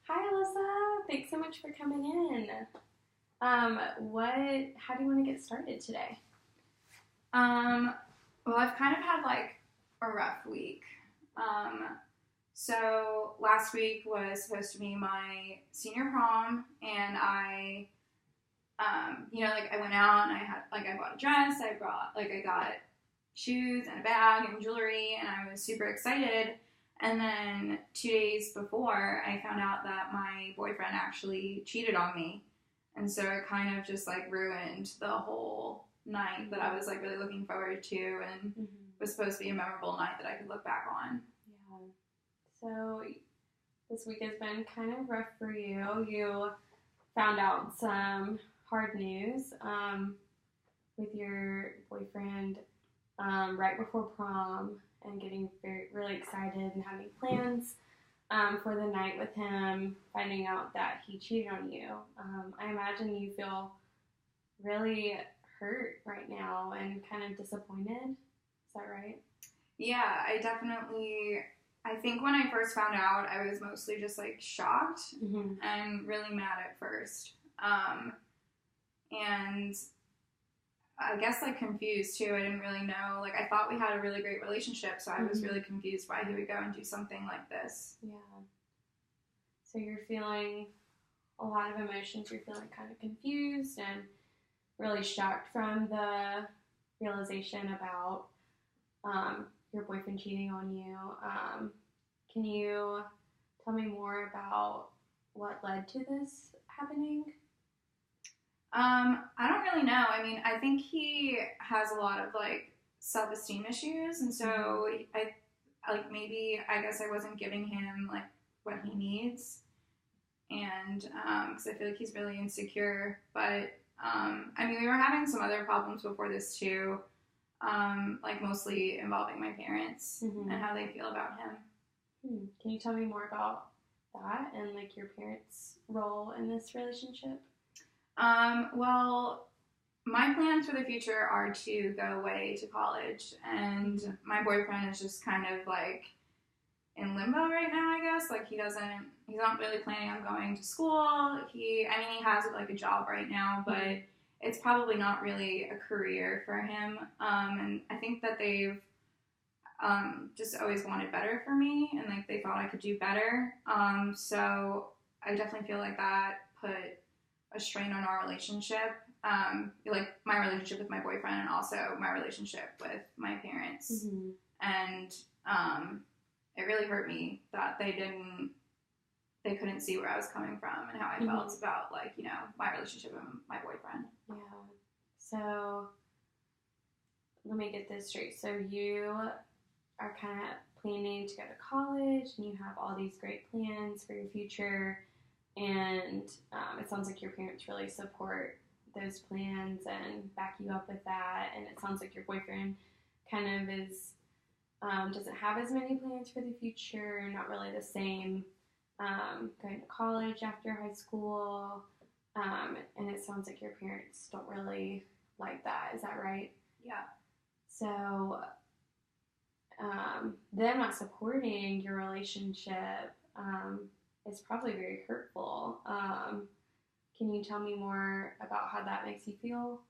Hi, Alyssa. Thanks so much for coming in. How do you want to get started today? Um, well, I've kind of had like a rough week. So last week was supposed to be my senior prom, and I went out and I bought a dress, I got shoes and a bag and jewelry, and I was super excited. And then 2 days before, I found out that my boyfriend actually cheated on me. And so it kind of just like ruined the whole night that I was like really looking forward to and was supposed to be a memorable night that I could look back on. Yeah. So this week has been kind of rough for you. You found out some hard news with your boyfriend right before prom and getting really excited and having plans for the night with him, finding out that he cheated on you. I imagine you feel really hurt right now and kind of disappointed. Is that right? Yeah, I think when I first found out, I was mostly just like shocked and really mad at first. And I guess like confused too. I didn't really know. Like I thought we had a really great relationship, so I was really confused why he would go and do something like this. Yeah. So you're feeling a lot of emotions. You're feeling kind of confused and really shocked from the realization about your boyfriend cheating on you. Can you tell me more about what led to this happening? I don't really know. I mean, I think he has a lot of like self-esteem issues, and so I guess I wasn't giving him like what he needs, and because I feel like he's really insecure. But I mean, we were having some other problems before this too, like mostly involving my parents and how they feel about him. Can you tell me more about that and like your parents' role in this relationship? Well, my plans for the future are to go away to college, and my boyfriend is just kind of like in limbo right now, I guess. Like he's not really planning on going to school. He has like a job right now, but it's probably not really a career for him. And I think that they've just always wanted better for me, and like they thought I could do better. So I definitely feel like that put a strain on our relationship, like my relationship with my boyfriend and also my relationship with my parents. And it really hurt me that they couldn't see where I was coming from and how I felt about like, my relationship with my boyfriend. Yeah. So let me get this straight. So you are kind of planning to go to college and you have all these great plans for your future. And it sounds like your parents really support those plans and back you up with that. And it sounds like your boyfriend kind of is doesn't have as many plans for the future, not really the same, going to college after high school. And it sounds like your parents don't really like that. Is that right? Yeah. So them not supporting your relationship is probably very hurtful. Can you tell me more about how that makes you feel?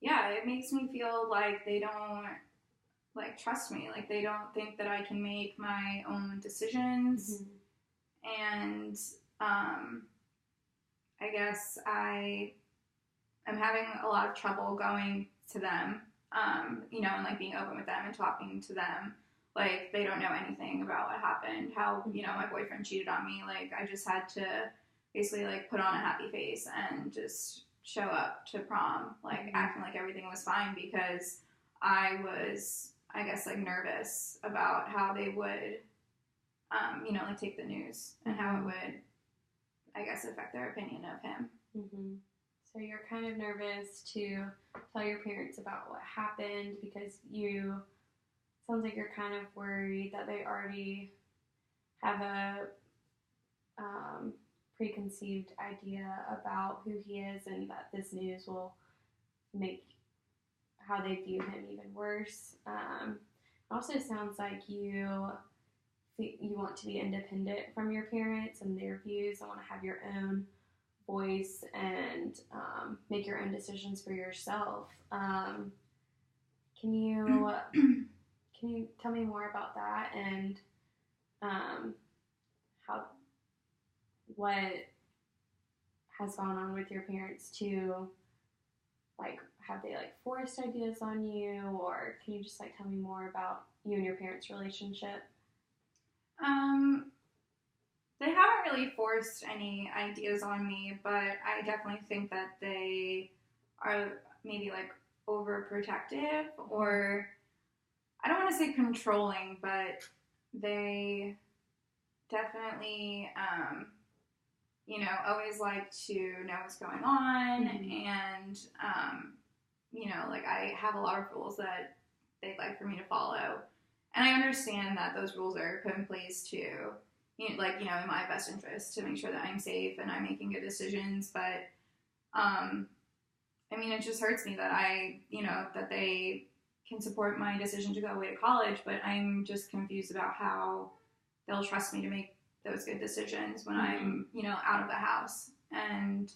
Yeah, it makes me feel like they don't like trust me. Like they don't think that I can make my own decisions. And I guess I am having a lot of trouble going to them, and like being open with them and talking to them. Like, they don't know anything about what happened, how, my boyfriend cheated on me. Like, I just had to basically, like, put on a happy face and just show up to prom, like, acting like everything was fine because I was, I guess, like, nervous about how they would, like, take the news and how it would, I guess, affect their opinion of him. So you're kind of nervous to tell your parents about what happened because sounds like you're kind of worried that they already have a preconceived idea about who he is and that this news will make how they view him even worse. Also sounds like you you want to be independent from your parents and their views and want to have your own voice and make your own decisions for yourself. Can you tell me more about that and how what has gone on with your parents to like have they like forced ideas on you, or can you just like tell me more about you and your parents' relationship? They haven't really forced any ideas on me, but I definitely think that they are maybe like overprotective, or I don't want to say controlling, but they definitely, always like to know what's going on, and, like I have a lot of rules that they'd like for me to follow, and I understand that those rules are put in place to, in my best interest to make sure that I'm safe and I'm making good decisions, but, it just hurts me that that they can support my decision to go away to college, but I'm just confused about how they'll trust me to make those good decisions when I'm, out of the house. And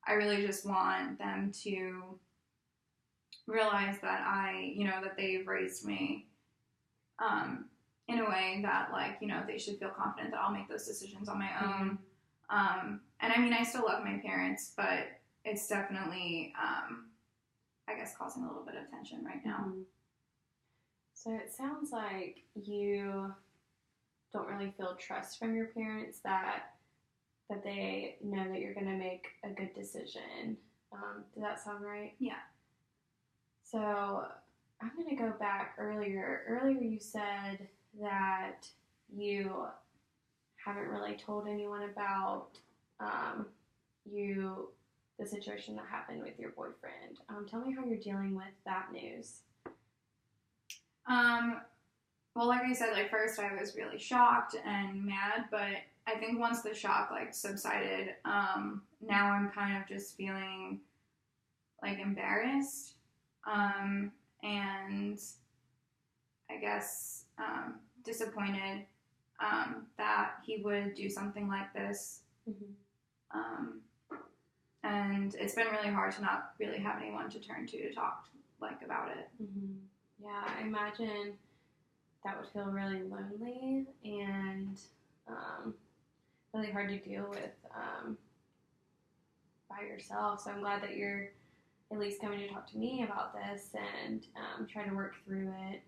I really just want them to realize that that they've raised me in a way that, they should feel confident that I'll make those decisions on my own. And I still love my parents, but it's definitely, I guess, causing a little bit of tension right now. So it sounds like you don't really feel trust from your parents that they know that you're going to make a good decision. Does that sound right? Yeah. So I'm going to go back earlier. Earlier you said that you haven't really told anyone about the situation that happened with your boyfriend. Tell me how you're dealing with that news. Well, like I said, first I was really shocked and mad, but I think once the shock, subsided, now I'm kind of just feeling, embarrassed, and I guess, disappointed, that he would do something like this. And it's been really hard to not really have anyone to turn to talk, about it. Yeah, I imagine that would feel really lonely and really hard to deal with by yourself. So I'm glad that you're at least coming to talk to me about this and try to work through it.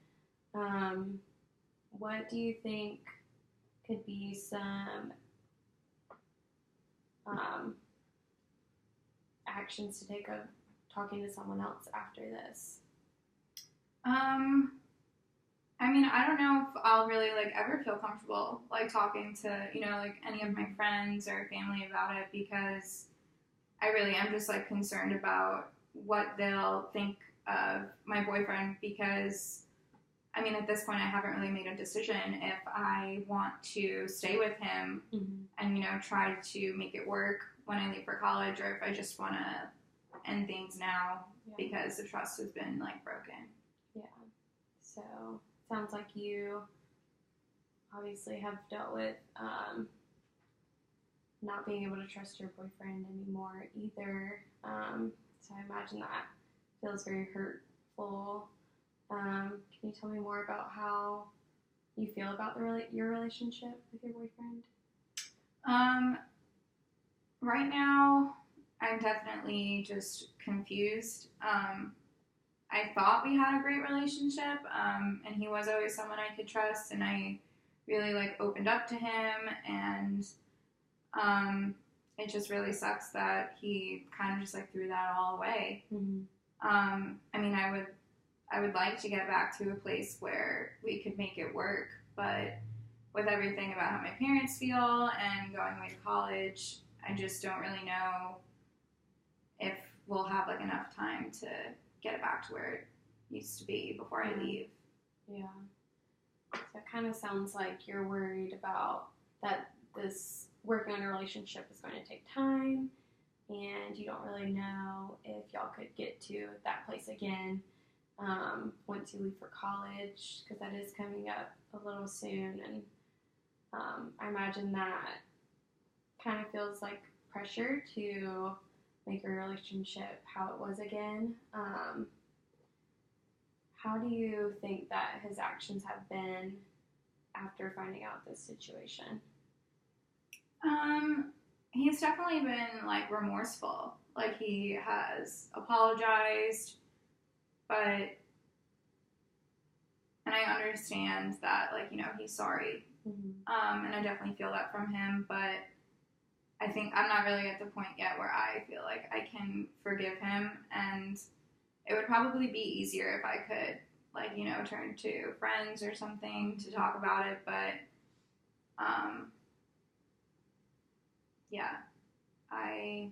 What do you think could be some actions to take of talking to someone else after this? I don't know if I'll really ever feel comfortable talking to any of my friends or family about it, because I really am just concerned about what they'll think of my boyfriend, because at this point I haven't really made a decision if I want to stay with him and try to make it work when I leave for college, or if I just want to end things now because the trust has been broken. Yeah. So sounds like you obviously have dealt with not being able to trust your boyfriend anymore either. So I imagine that feels very hurtful. Can you tell me more about how you feel about your relationship with your boyfriend? Right now, I'm definitely just confused. I thought we had a great relationship, and he was always someone I could trust, and I really opened up to him, and it just really sucks that he kind of just threw that all away. I would like to get back to a place where we could make it work, but with everything about how my parents feel and going away to college, I just don't really know if we'll have enough time to get it back to where it used to be before I leave. Yeah. So it kind of sounds like you're worried about that this working on a relationship is going to take time, and you don't really know if y'all could get to that place again once you leave for college, because that is coming up a little soon, and I imagine that kind of feels like pressure to make your relationship how it was again. How do you think that his actions have been after finding out this situation? He's definitely been like remorseful. Like he has apologized, but and I understand that like, you know, he's sorry. Mm-hmm. And I definitely feel that from him, but I think I'm not really at the point yet where I feel like I can forgive him, and it would probably be easier if I could, like, you know, turn to friends or something to talk about it, but, yeah, I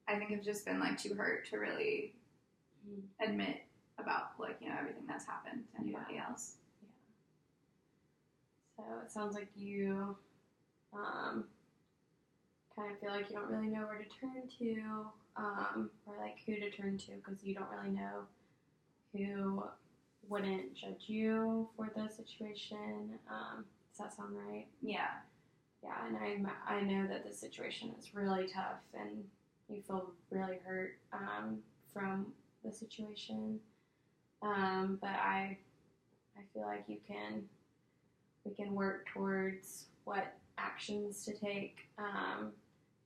think I've just been, like, too hurt to really admit about, like, you know, everything that's happened to anybody else. So it sounds like you kind of feel like you don't really know where to turn to, or like who to turn to, because you don't really know who wouldn't judge you for the situation. Does that sound right? Yeah. Yeah, and I know that this situation is really tough, and you feel really hurt from the situation. But I feel like we can work towards what actions to take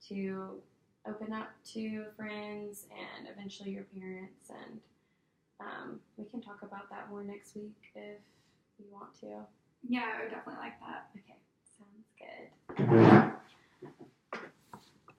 to open up to friends and eventually your parents, and we can talk about that more next week if you want to. Yeah, I would definitely like that. Okay, sounds good.